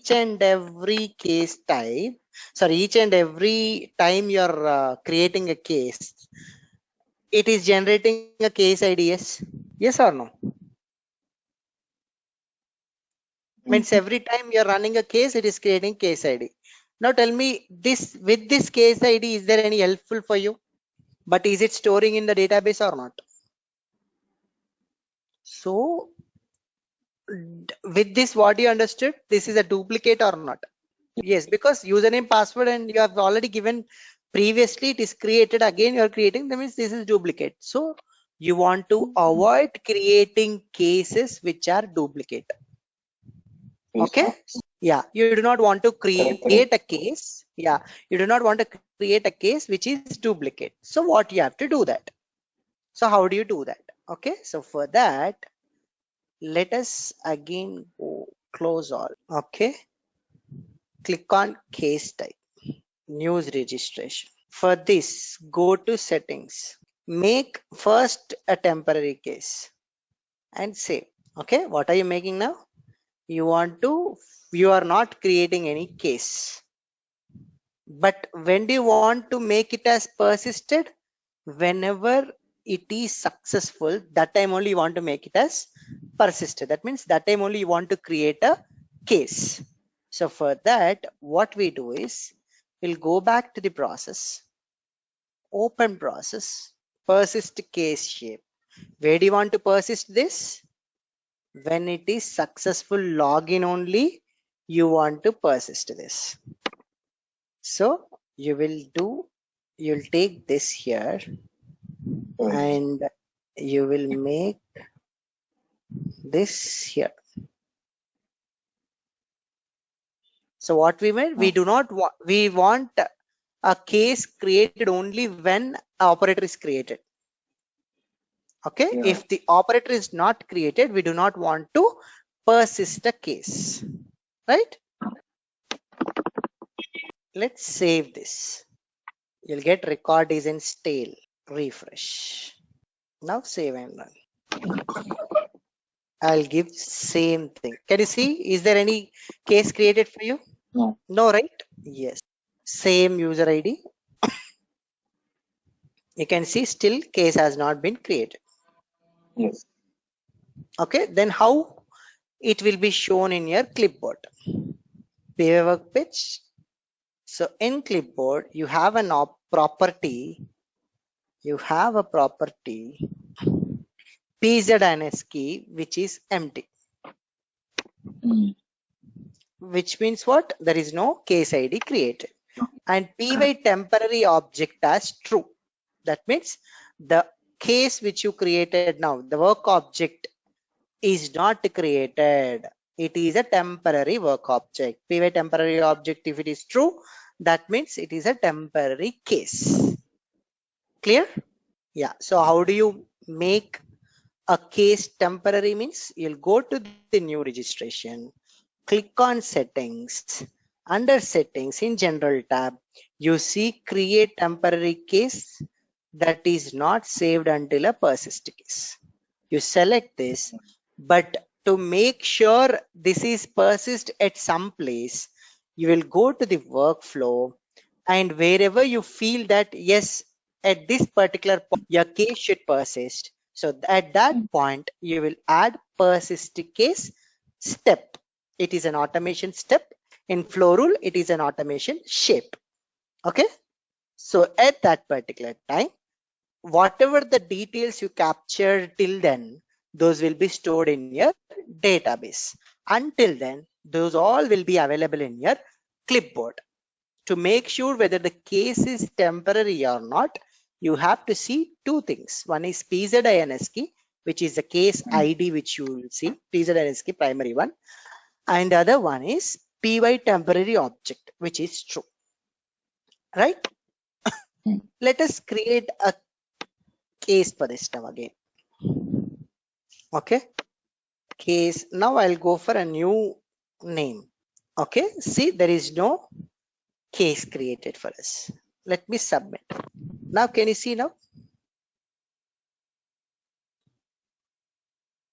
and every case type, sorry, each and every time you're creating a case, it is generating a case ID, yes or no? Means every time you're running a case, it is creating case ID. Now tell me, this with this case ID, is there any helpful for you? But is it storing in the database or not? So with this, what you understood, this is a duplicate or not? Yes, because username, password, and you have already given previously, it is created, again you are creating, that means this is duplicate. So you want to avoid creating cases which are duplicate. Okay. Yeah, you do not want to create a case. Yeah, you do not want to create a case which is duplicate. So what you have to do that? So how do you do that? Okay, so for that, let us again go close all. Okay, click on case type, news registration. For this, go to settings, make first a temporary case and save. Okay, what are you making now? You are not creating any case. But when do you want to make it as persisted? Whenever it is successful, that time only you want to make it as persisted. That means that time only you want to create a case. So for that, what we do is we'll go back to the process, open process, persist case shape. Where do you want to persist this? When it is successful login only, you want to persist this. So you'll take this here and you will make this here. So what we made, we want a case created only when operator is created. Okay, if the operator is not created, we do not want to persist a case, right? Let's save this. You'll get record is in stale. Refresh. Now save and run. I'll give same thing. Can you see? Is there any case created for you? No. No, right? Yes. Same user ID. You can see still case has not been created. Yes. Okay. Then how it will be shown in your clipboard? PY workbench. So in clipboard, you have an property. You have a property PZNS key, which is empty. Which means what? There is no case ID created. And py temporary object as true. That means the case which you created now, the work object is not created. It is a temporary work object. Py temporary object, if it is true, that means it is a temporary case. Clear? Yeah. So how do you make a case temporary? Means you'll go to the new registration, click on settings. Under settings in general tab, you see create temporary case that is not saved until a persist case. You select this, but to make sure this is persist at some place, you will go to the workflow, and wherever you feel that yes, at this particular point your case should persist, so at that point you will add persist case step. It is an automation step. In flow rule, it is an automation shape. Okay, so at that particular time, whatever the details you captured till then, those will be stored in your database. Until then, those all will be available in your clipboard. To make sure whether the case is temporary or not, you have to see two things. One is PZINS key, which is the case ID which you will see, PZINS key primary one, and the other one is PY temporary object, which is true. Right? Let us create a case for this now again. Okay, case. Now I'll go for a new name. Okay, see, there is no case created for us. Let me submit. Now can you see now?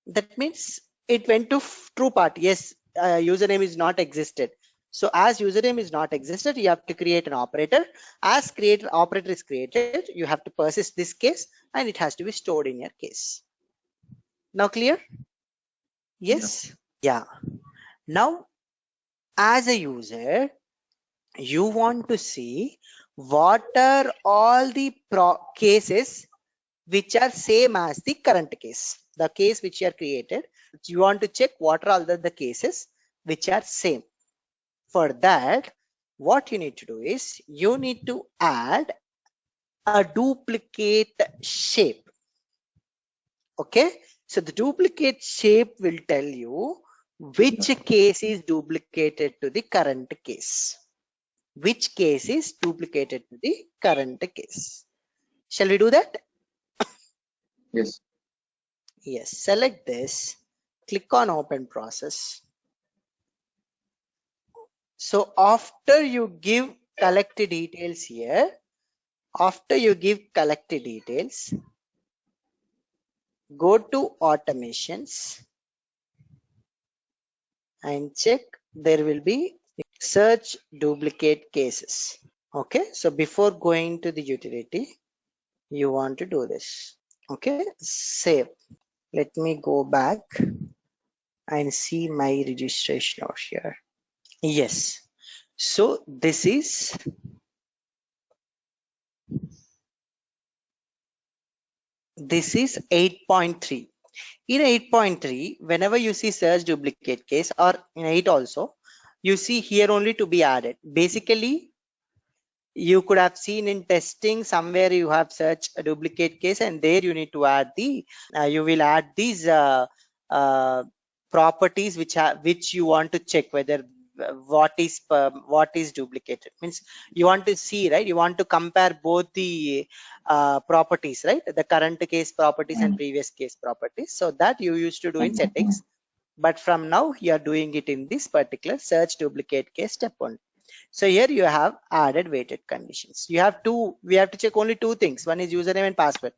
That means it went to true part. Yes, username is not existed. So as username is not existed, you have to create an operator. As creator operator is created, you have to persist this case and it has to be stored in your case. Now clear? Yes. Yeah. Now as a user, you want to see what are all the cases which are same as the current case, the case which you are created. You want to check what are all the cases which are same. For that, what you need to do is you need to add a duplicate shape. Okay, so the duplicate shape will tell you which case is duplicated to the current case. Which case is duplicated to the current case. Shall we do that? Yes. Yes, select this, click on open process. So after you give collected details here, after you give collected details, go to automations and check there will be search duplicate cases. Okay, so before going to the utility, you want to do this. Okay, save. Let me go back and see my registration out here. Yes, so this is this is 8.3. In 8.3, whenever you see search duplicate case, or in 8 also, you see here only to be added. Basically, you could have seen in testing somewhere you have search a duplicate case, and there you need to add the you will add these properties which you want to check whether what is duplicated. Means you want to see, right? You want to compare both the properties, right? The current case properties and previous case properties. So that you used to do in settings, but from now you are doing it in this particular search duplicate case step 1. So here you have added weighted conditions. You have we have to check only two things. One is username and password.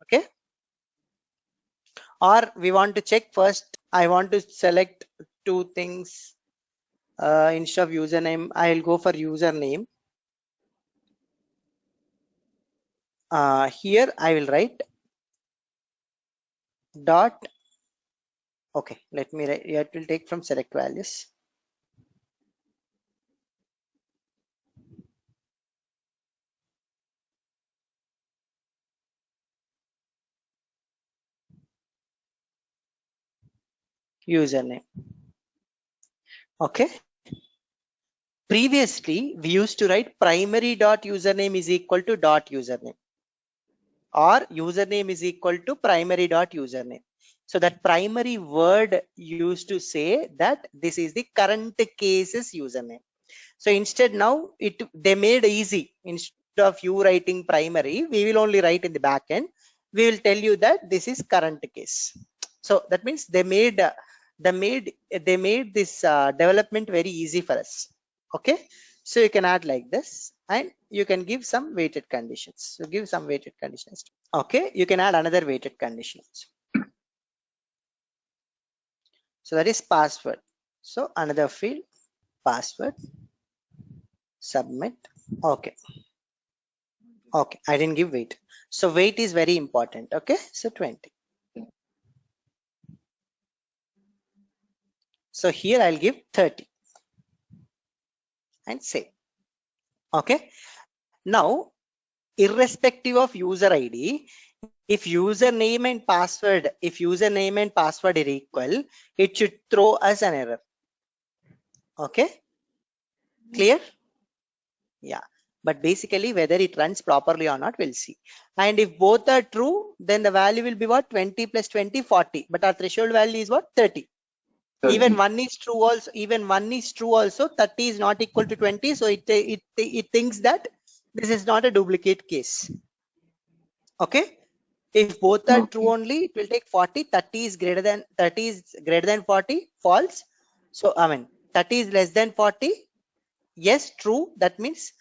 Okay. Or we want to check first, I want to select two things. Instead of username, I'll go for username. Here I will write dot. Okay, let me write. It will take from select values. Username. Okay. Previously, we used to write primary dot username is equal to dot username, or username is equal to primary dot username. So that primary word used to say that this is the current case's username. So instead now they made easy. Instead of you writing primary, we will only write in the back end. We will tell you that this is current case. So that means they made this development very easy for us. Okay, so you can add like this, and you can give some weighted conditions. So give some weighted conditions. Okay, you can add another weighted conditions. So that is password. So another field, password, submit. Okay. Okay, I didn't give weight. So weight is very important. Okay, so 20. So here I'll give 30 and save. Okay, now irrespective of user ID, if username and password are equal, it should throw us an error. Okay, clear? Yeah, but basically whether it runs properly or not, we'll see. And if both are true, then the value will be what? 20 plus 20, 40. But our threshold value is what? 30. Even one is true also. Even one is true also. 30 is not equal to 20, so it thinks that this is not a duplicate case. Okay. If both are true only, it will take 40. 30 is greater than 40. False. So I mean 30 is less than 40. Yes, true. That means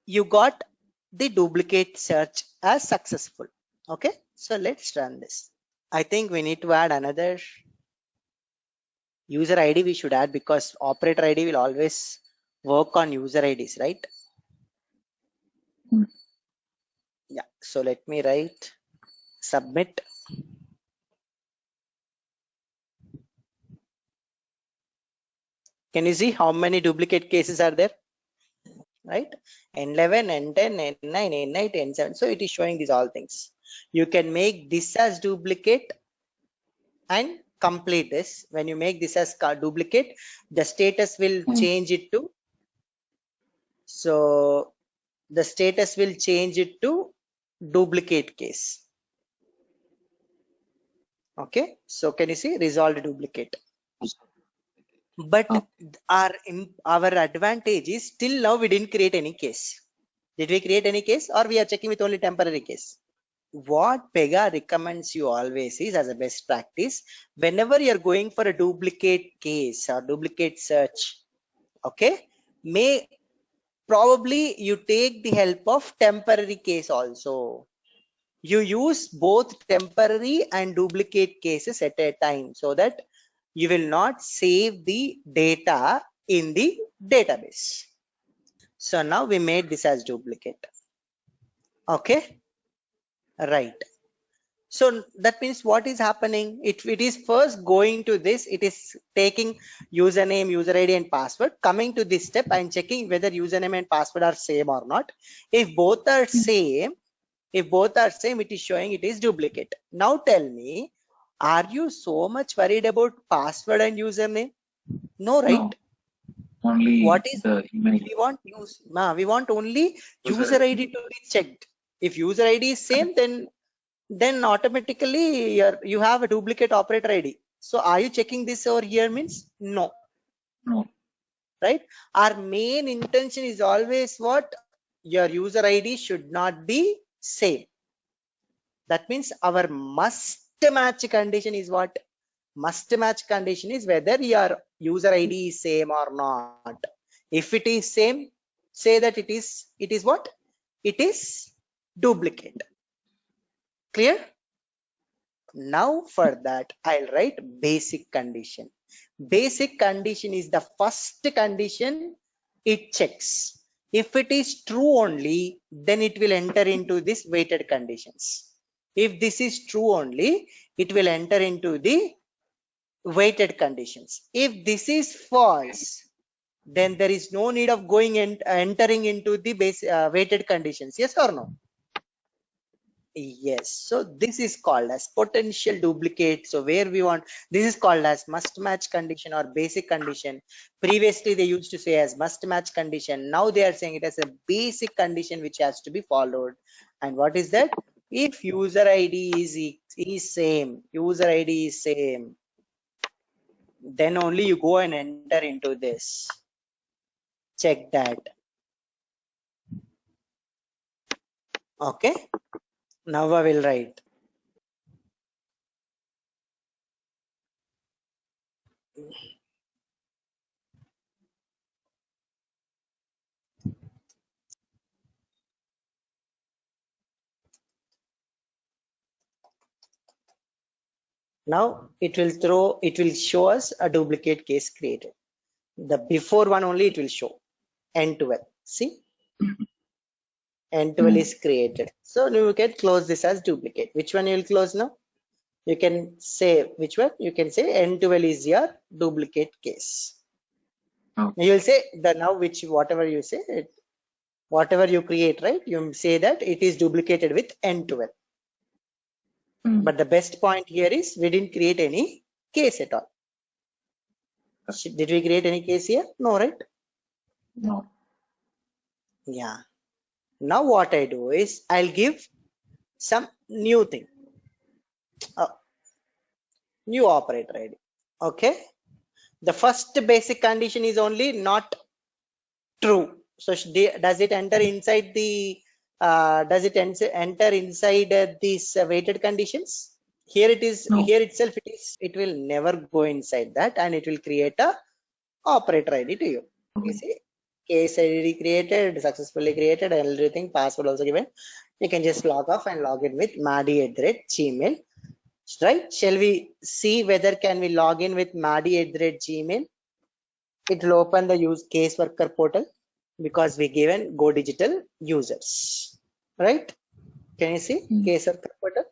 you got the duplicate search as successful. Okay. So let's run this. I think we need to add another User ID we should add because operator ID will always work on user IDs, right? Yeah, so let me write submit. Can you see how many duplicate cases are there? Right? N11, N10, N9, N8, N7. So it is showing these all things. You can make this as duplicate and complete this. When you make this as duplicate, the status will change it to. So the status will change it to duplicate case. Okay. So can you see resolved duplicate? But our advantage is still now we didn't create any case. Did we create any case or we are checking with only temporary case? What Pega recommends you always is as a best practice, whenever you're going for a duplicate case or duplicate search, okay, probably you take the help of temporary case also. You use both temporary and duplicate cases at a time so that you will not save the data in the database. So now we made this as duplicate. Okay, right. So that means what is happening? It is first going to this, it is taking username, user ID and password, coming to this step and checking whether username and password are same or not. If both are same, it is showing it is duplicate. Now tell me, are you so much worried about password and username? No, right? No. Only what is the email. We want only user ID to be checked. If user ID is same, then automatically you have a duplicate operator ID. So are you checking this over here? Means no. No. Right? Our main intention is always what? Your user ID should not be same. That means our must match condition is what? Must match condition is whether your user ID is same or not. If it is same, say that it is what? It is duplicate. Clear? Now for that, I'll write basic condition. Basic condition is the first condition it checks. If it is true only, then it will enter into this weighted conditions. If this is true only, it will enter into the weighted conditions. If this is false, then there is no need of going and entering into the weighted conditions. Yes or no? Yes. So this is called as potential duplicate. So where we want, this is called as must match condition or basic condition. Previously they used to say as must match condition. Now they are saying it as a basic condition which has to be followed. And what is that? If user ID is same, user ID is same, then only you go and enter into this. Check that. Okay. Now I will write. Now it will show us a duplicate case created. The before one only it will show N12. See, N12 is created. So you can close this as duplicate. Which one you will close now? You can say which one? You can say N12 is your duplicate case. You will say the now which whatever you say, whatever you create, right? You say that it is duplicated with N12. But the best point here is we didn't create any case at all. Did we create any case here? No, right? No. Yeah. Now what I do is I'll give some new thing. New operator ID. Okay. The first basic condition is only not true. So does it enter inside the enter inside these weighted conditions? Here it is. No. Here itself it will never go inside that, and it will create a operator ID to you. You see, case ID created, successfully created, everything, password also given. You can just log off and log in with Maddie@gmail. right? Shall we see whether can we log in with Maddie@Gmail? It will open the use case worker portal because we given Go Digital users, right? Can you see Mm. case worker portal?